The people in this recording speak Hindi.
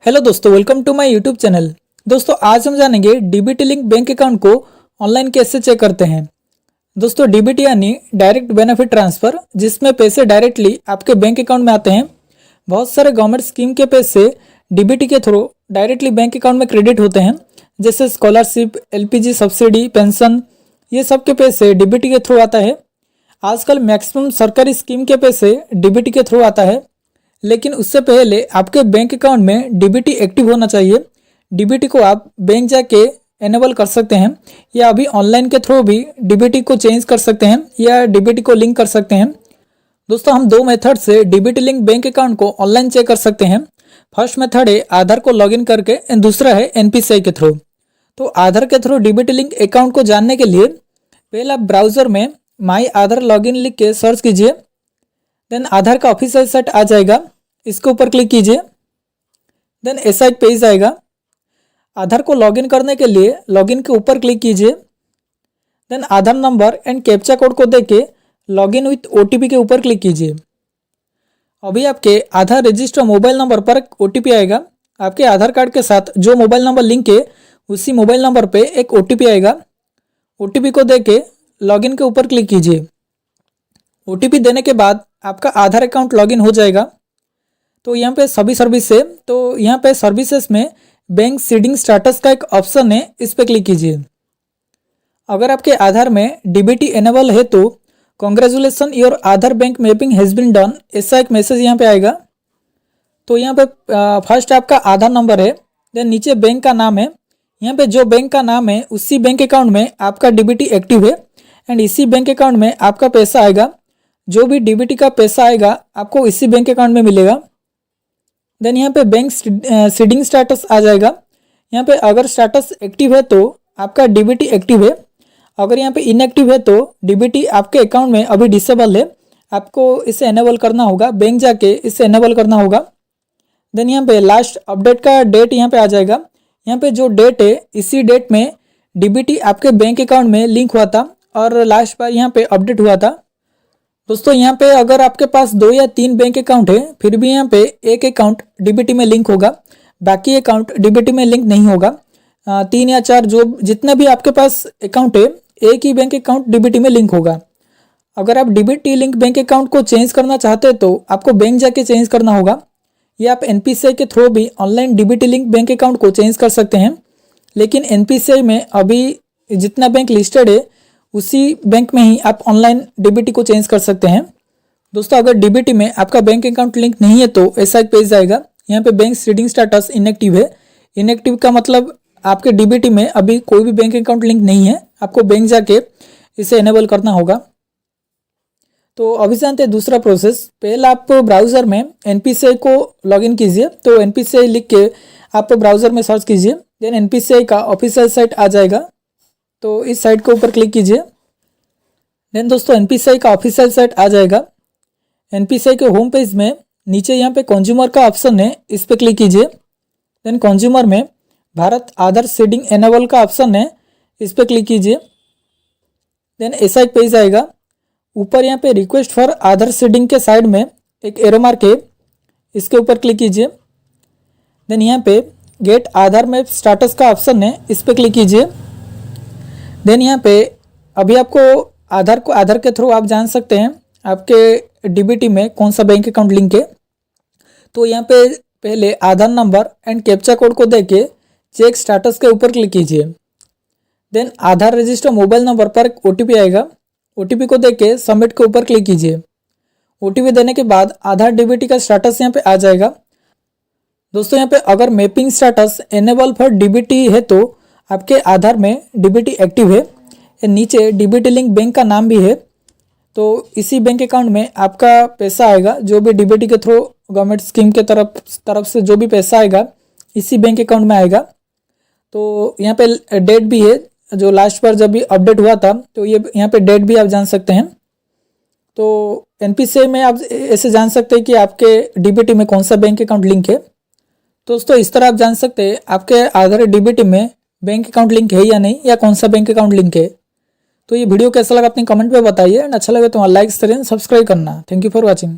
हेलो दोस्तों, welcome to my YouTube channel. दोस्तों आज हम जानेंगे डीबीटी लिंक बैंक अकाउंट को ऑनलाइन कैसे चेक करते हैं। दोस्तों डीबीटी यानी डायरेक्ट बेनिफिट ट्रांसफ़र, जिसमें पैसे डायरेक्टली आपके बैंक अकाउंट में आते हैं। बहुत सारे गवर्नमेंट स्कीम के पैसे डीबीटी के थ्रू डायरेक्टली बैंक अकाउंट में क्रेडिट होते हैं, जैसे स्कॉलरशिप, एलपीजी सब्सिडी, पेंशन, ये सब के पैसे डीबीटी के थ्रू आता है। आजकल मैक्सिमम सरकारी स्कीम के पैसे डीबीटी के थ्रू आता है, लेकिन उससे पहले आपके बैंक अकाउंट में डीबीटी एक्टिव होना चाहिए। डीबीटी को आप बैंक जाके एनेबल कर सकते हैं, या अभी ऑनलाइन के थ्रू भी डीबीटी को चेंज कर सकते हैं या डीबीटी को लिंक कर सकते हैं। दोस्तों हम दो मेथड से डीबीटी लिंक बैंक अकाउंट को ऑनलाइन चेक कर सकते हैं। फर्स्ट मेथड है आधार को लॉगिन करके, एंड दूसरा है एनपीसीआई के थ्रू। तो आधार के थ्रू डीबीटी लिंक अकाउंट को जानने के लिए पहले आप ब्राउजर में माई आधार लॉगिन लिख के सर्च कीजिए। देन आधार का ऑफिशियल साइट आ जाएगा, इसके ऊपर क्लिक कीजिए। देन ऐसा एक पेज आएगा। आधार को लॉगिन करने के लिए लॉगिन के ऊपर क्लिक कीजिए। Then Aadhaar number and captcha code को देके लॉगिन विथ ओटीपी के ऊपर क्लिक कीजिए। अभी आपके आधार रजिस्टर मोबाइल नंबर पर एक ओटीपी आएगा। आपके आधार कार्ड के साथ जो मोबाइल नंबर लिंक है उसी मोबाइल नंबर पे एक ओटीपी आएगा। ओटीपी को देके लॉगिन के ऊपर क्लिक कीजिए। ओटीपी देने के बाद आपका आधार अकाउंट लॉगिन हो जाएगा। तो यहाँ पे सभी सर्विस है, तो यहाँ पे सर्विसेज में बैंक सीडिंग स्टेटस का एक ऑप्शन है, इस पर क्लिक कीजिए। अगर आपके आधार में डीबीटी एनेबल है तो congratulation your Aadhaar bank mapping has been done, ऐसा एक मैसेज यहाँ पे आएगा। तो यहाँ पे फर्स्ट आपका आधार नंबर है, देन नीचे बैंक का नाम है। यहाँ पे जो बैंक का नाम है उसी बैंक अकाउंट में आपका डीबीटी एक्टिव है, एंड इसी बैंक अकाउंट में आपका पैसा आएगा। जो भी डीबीटी का पैसा आएगा आपको इसी बैंक अकाउंट में मिलेगा। देन यहाँ पे बैंक सीडिंग स्टेटस आ जाएगा। यहाँ पे अगर स्टेटस एक्टिव है तो आपका डीबीटी एक्टिव है, अगर यहाँ पे इनएक्टिव है तो डीबीटी आपके अकाउंट में अभी डिसेबल है, आपको इसे एनेबल करना होगा, बैंक जाके इसे एनेबल करना होगा। देन यहाँ पे लास्ट अपडेट का डेट यहाँ पे आ जाएगा। यहाँ पे जो डेट है इसी डेट में डीबीटी आपके बैंक अकाउंट में लिंक हुआ था और लास्ट बार यहाँ पे अपडेट हुआ था। दोस्तों यहाँ पे अगर आपके पास 2 या 3 बैंक अकाउंट है, फिर भी यहाँ पे एक अकाउंट डीबीटी में लिंक होगा, बाकी अकाउंट डीबीटी में लिंक नहीं होगा। 3 या 4 जो जितना भी आपके पास अकाउंट है, एक ही बैंक अकाउंट डीबीटी में लिंक होगा। अगर आप डीबीटी लिंक बैंक अकाउंट को चेंज करना चाहते हैं तो आपको बैंक जाके चेंज करना होगा, या आप एनपीसीआई के थ्रू भी online DBT link bank account को चेंज कर सकते हैं। लेकिन एनपीसीआई में अभी जितना बैंक लिस्टेड है उसी बैंक में ही आप ऑनलाइन डीबीटी को चेंज कर सकते हैं। दोस्तों अगर डीबीटी में आपका बैंक अकाउंट लिंक नहीं है तो ऐसा एक पेज आएगा। यहाँ पे बैंक सीडिंग स्टेटस इनएक्टिव है। इनएक्टिव का मतलब आपके डीबीटी में अभी कोई भी बैंक अकाउंट लिंक नहीं है, आपको बैंक जाके इसे एनेबल करना होगा। तो अभी जानते हैं दूसरा प्रोसेस। पहले आप ब्राउज़र में एनपीसीआई को लॉगिन कीजिए। तो एनपीसीआई लिख के आप ब्राउज़र में सर्च कीजिए। देन एनपीसीआई का ऑफिशियल साइट आ जाएगा, तो इस साइट के ऊपर क्लिक कीजिए। देन दोस्तों एनपीसीआई का ऑफिशियल साइट आ जाएगा। एनपीसीआई के होम पेज में नीचे यहाँ पे कंज्यूमर का ऑप्शन है, इस पर क्लिक कीजिए। देन कंज्यूमर में भारत आधार सीडिंग एनेबल का ऑप्शन है, इस पर क्लिक कीजिए। देन ऐसा एक पेज आएगा। ऊपर यहाँ पे रिक्वेस्ट फॉर आधार सीडिंग के साइड में एक एरो मार्क है, इसके ऊपर क्लिक कीजिए। देन यहाँ पे गेट आधार मैप स्टेटस का ऑप्शन है, इस पर क्लिक कीजिए। देन यहाँ पे अभी आपको आधार के थ्रू आप जान सकते हैं आपके डीबीटी में कौन सा बैंक अकाउंट लिंक है। तो यहाँ पे पहले आधार नंबर एंड कैप्चा कोड को देके चेक स्टेटस के ऊपर क्लिक कीजिए। देन आधार रजिस्टर मोबाइल नंबर पर एक ओटीपी आएगा। ओटीपी को देके सबमिट के ऊपर क्लिक कीजिए। ओटीपी देने के बाद आधार डीबीटी का स्टेटस यहाँ पे आ जाएगा। दोस्तों यहाँ पे अगर mapping status enable for DBT है तो आपके आधार में डीबीटी एक्टिव है, नीचे डीबीटी लिंक बैंक का नाम भी है, तो इसी बैंक अकाउंट में आपका पैसा आएगा। जो भी डीबीटी के थ्रू गवर्नमेंट स्कीम के तरफ से जो भी पैसा आएगा इसी बैंक अकाउंट में आएगा। तो यहाँ पे डेट भी है, जो लास्ट बार जब भी अपडेट हुआ था तो ये यहाँ पे डेट भी आप जान सकते हैं। तो एनपीसीआई में आप ऐसे जान सकते हैं कि आपके डीबीटी में कौन सा बैंक अकाउंट लिंक है। दोस्तों इस तरह आप जान सकते हैं आपके आधार डीबीटी में बैंक अकाउंट लिंक है या नहीं, या कौन सा बैंक अकाउंट लिंक है। तो ये वीडियो कैसा लगा अपने कमेंट में बताइए, एंड अच्छा लगे तो लाइक करें, सब्सक्राइब करना। Thank you for watching.